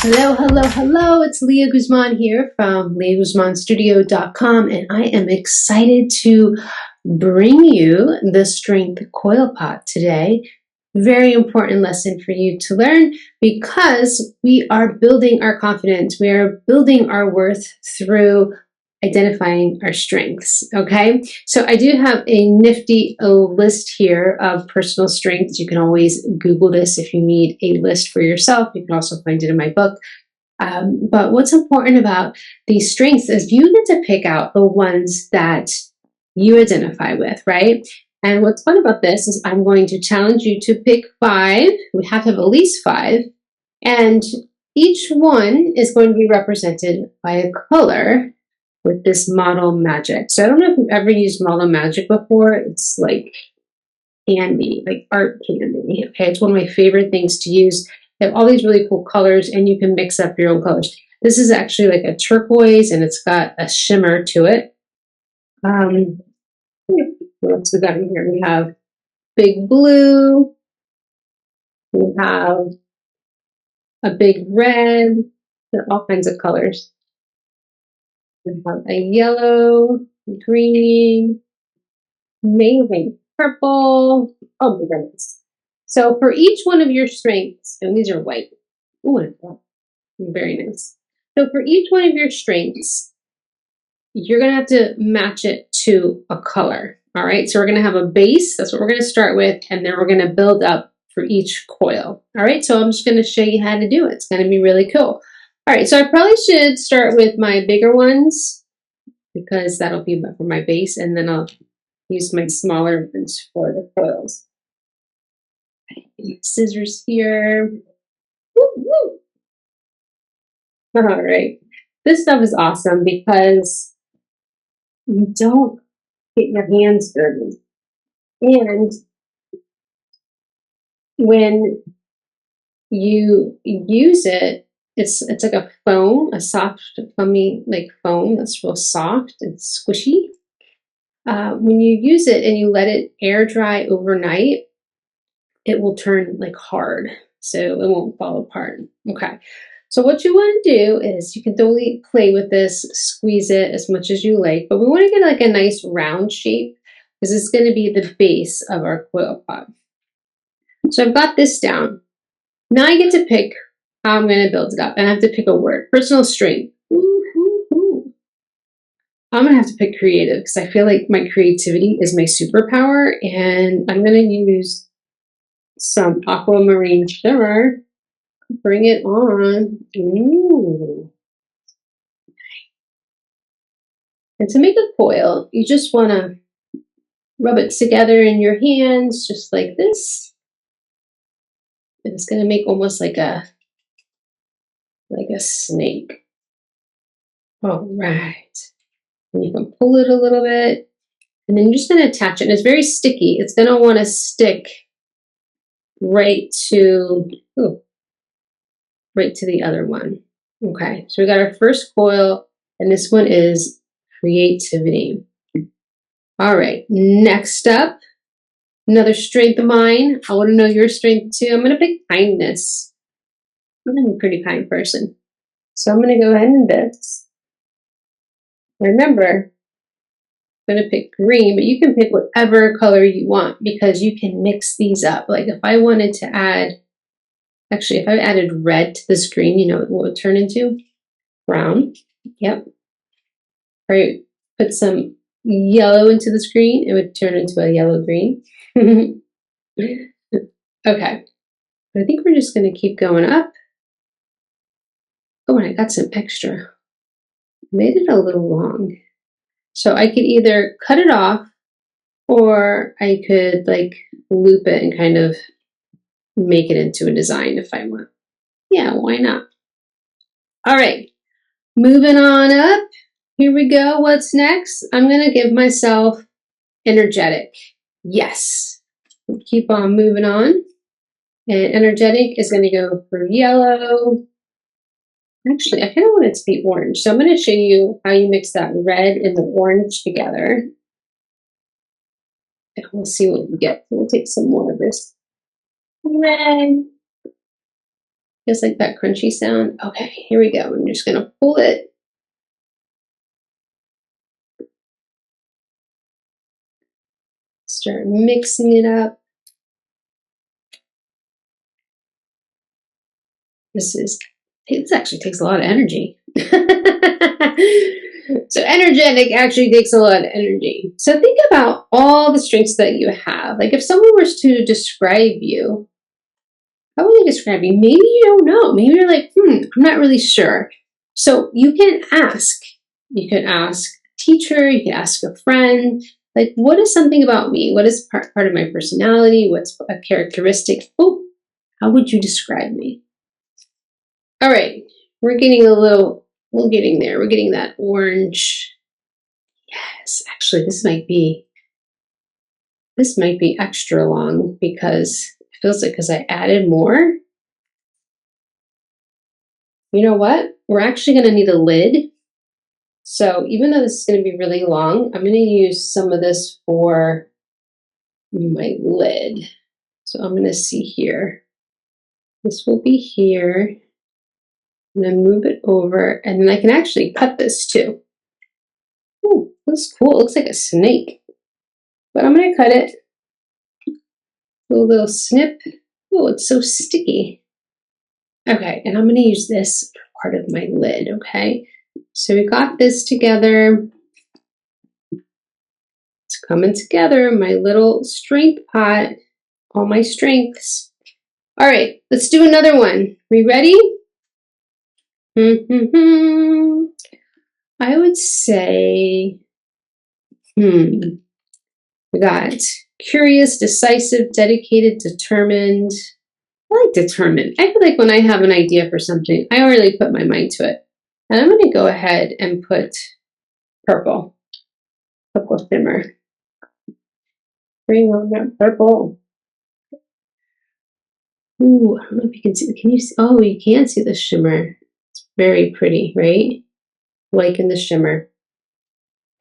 Hello, hello, hello. It's Leah Guzman here from leahguzmanstudio.com, and I am excited to bring you the Strength Coil Pot today. Very important lesson for you to learn because we are building our confidence. We are building our worth through identifying our strengths, okay? So I do have a nifty list here of personal strengths. You can always Google this if you need a list for yourself. You can also find it in my book. But what's important about these strengths is you get to pick out the ones that you identify with, right? And what's fun about this is I'm going to challenge you to pick 5. We have to have at least 5. And each one is going to be represented by a color with this model magic. So I don't know if you've ever used model magic before. It's like candy, like art candy. Okay, it's one of my favorite things to use. They have all these really cool colors and you can mix up your own colors. This is actually like a turquoise and it's got a shimmer to it. What else we got in here? We have big blue. We have a big red. There are all kinds of colors. We have a yellow, green, amazing purple. Oh my goodness. So for each one of your strengths, and these are white. Ooh, very nice. So for each one of your strengths, you're going to have to match it to a color. All right. So we're going to have a base. That's what we're going to start with. And then we're going to build up for each coil. All right. So I'm just going to show you how to do it. It's going to be really cool. All right, so I probably should start with my bigger ones because that'll be for my base, and then I'll use my smaller ones for the coils. Scissors here. Woo, woo. All right, this stuff is awesome because you don't get your hands dirty, and when you use it, it's like a foam, a soft, foamy like foam that's real soft and squishy. When you use it and you let it air dry overnight, it will turn like hard, so it won't fall apart. Okay, so what you want to do is you can totally play with this, squeeze it as much as you like, but we want to get like a nice round shape because it's going to be the base of our coil pot. So I've got this down. Now I get to pick how I'm going to build it up, and I have to pick a word. Personal strength. I'm going to have to pick creative because I feel like my creativity is my superpower, and I'm going to use some aquamarine shimmer. Bring it on. Ooh. And to make a coil, you just want to rub it together in your hands just like this. And it's going to make almost like a snake. All right. And you can pull it a little bit, and then you're just going to attach it. And it's very sticky. It's going to want to stick right to the other one. Okay, so we got our first coil, and this one is creativity. All right, next up, another strength of mine. I want to know your strength too. I'm going to pick kindness. I'm a pretty kind person. So I'm going to go ahead and this. Remember, I'm going to pick green, but you can pick whatever color you want because you can mix these up. Like if I wanted to add, actually, if I added red to this green, you know what it would turn into? Brown. Yep. Or put some yellow into the screen, it would turn into a yellow green. Okay. I think we're just going to keep going up. Oh, and I got some extra. Made it a little long. So I could either cut it off or I could like loop it and kind of make it into a design if I want. Yeah, why not? All right, moving on up. Here we go. What's next? I'm going to give myself energetic. Yes. Keep on moving on. And energetic is going to go for yellow. Actually, I kind of want it to be orange. So I'm going to show you how you mix that red and the orange together. And we'll see what we get. We'll take some more of this red. Just like that crunchy sound. Okay, here we go. I'm just going to pull it. Start mixing it up. This actually takes a lot of energy. So energetic actually takes a lot of energy. So think about all the strengths that you have. Like if someone was to describe you, how would they describe you? Maybe you don't know. Maybe you're like, I'm not really sure. So you can ask. You can ask a teacher. You can ask a friend. Like, what is something about me? What is part of my personality? What's a characteristic? Oh, how would you describe me? All right, we're getting we're getting there. We're getting that orange. Yes, actually, this might be extra long because it feels like because I added more. You know what? We're actually going to need a lid. So even though this is going to be really long, I'm going to use some of this for my lid. So I'm going to see here. This will be here. I'm going to move it over, and then I can actually cut this too. Ooh, looks cool. It looks like a snake. But I'm going to cut it. Do a little snip. Oh, it's so sticky. Okay, and I'm going to use this for part of my lid, okay? So we got this together. It's coming together, my little strength pot, all my strengths. All right, let's do another one. We ready? I would say, we got curious, decisive, dedicated, determined. I like determined. I feel like when I have an idea for something, I really put my mind to it. And I'm going to go ahead and put purple shimmer. Bring on that purple. Ooh, I don't know if you can see. Can you see? Oh, you can see the shimmer. It's very pretty, right? Liking the shimmer.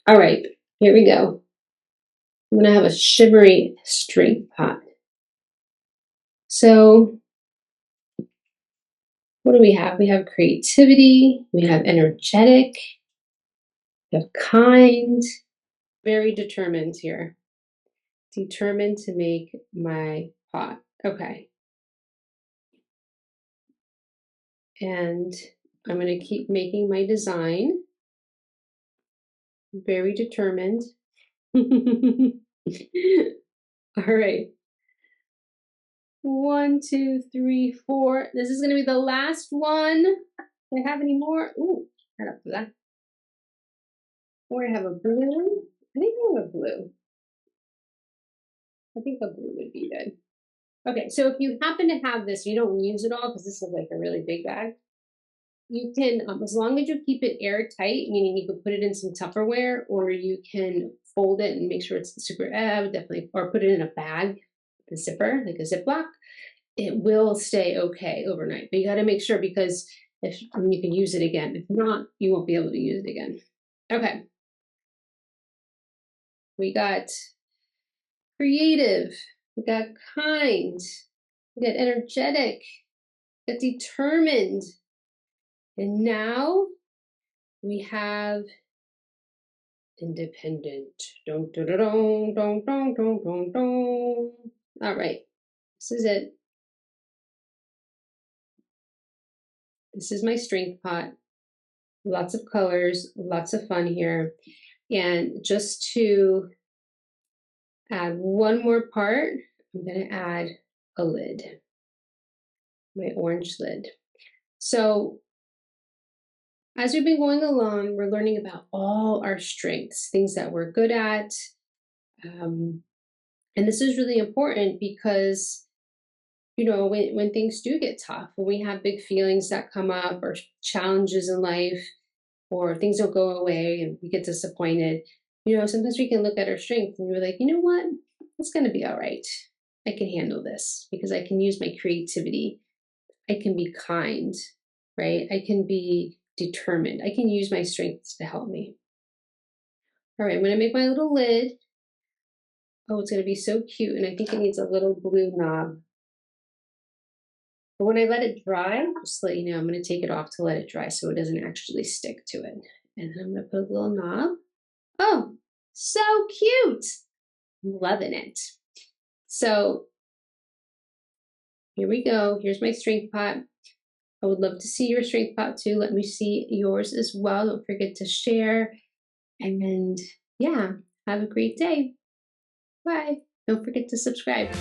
All right, here we go. I'm going to have a shimmery strength pot. So what do we have? We have creativity. We have energetic. We have kind. Very determined here. Determined to make my pot. Okay. And I'm going to keep making my design. Very determined. All right. 1, 2, 3, 4. This is going to be the last one. Do I have any more? Ooh, right up to that. Or I have a blue. I think I have a blue. I think a blue would be good. Okay, so if you happen to have this, you don't use it all because this is like a really big bag. You can, as long as you keep it airtight, meaning you can put it in some Tupperware, or you can fold it and make sure it's super, I would definitely, or put it in a bag, the zipper, like a Ziploc. It will stay okay overnight, but you got to make sure because if you can use it again. If not, you won't be able to use it again. Okay. We got creative, we got kind, we got energetic, we got determined, and now we have independent. Dun, dun, dun, dun, dun, dun, dun, dun, dun. All right, this is it. This is my strength pot. Lots of colors, lots of fun here. And just to add one more part, I'm going to add a lid, my orange lid. So as we've been going along, we're learning about all our strengths, things that we're good at. And this is really important because, you know, when things do get tough, when we have big feelings that come up or challenges in life, or things don't go away and we get disappointed, you know, sometimes we can look at our strengths and we're like, you know what, it's going to be all right. I can handle this because I can use my creativity. I can be kind, right? I can be determined. I can use my strengths to help me. All right, I'm going to make my little lid. Oh, it's going to be so cute. And I think it needs a little blue knob. But when I let it dry, just to let you know, I'm going to take it off to let it dry so it doesn't actually stick to it. And then I'm going to put a little knob. Oh, so cute. I'm loving it. So here we go. Here's my strength pot. I would love to see your strength pot too. Let me see yours as well. Don't forget to share. And yeah, have a great day. Bye. Don't forget to subscribe.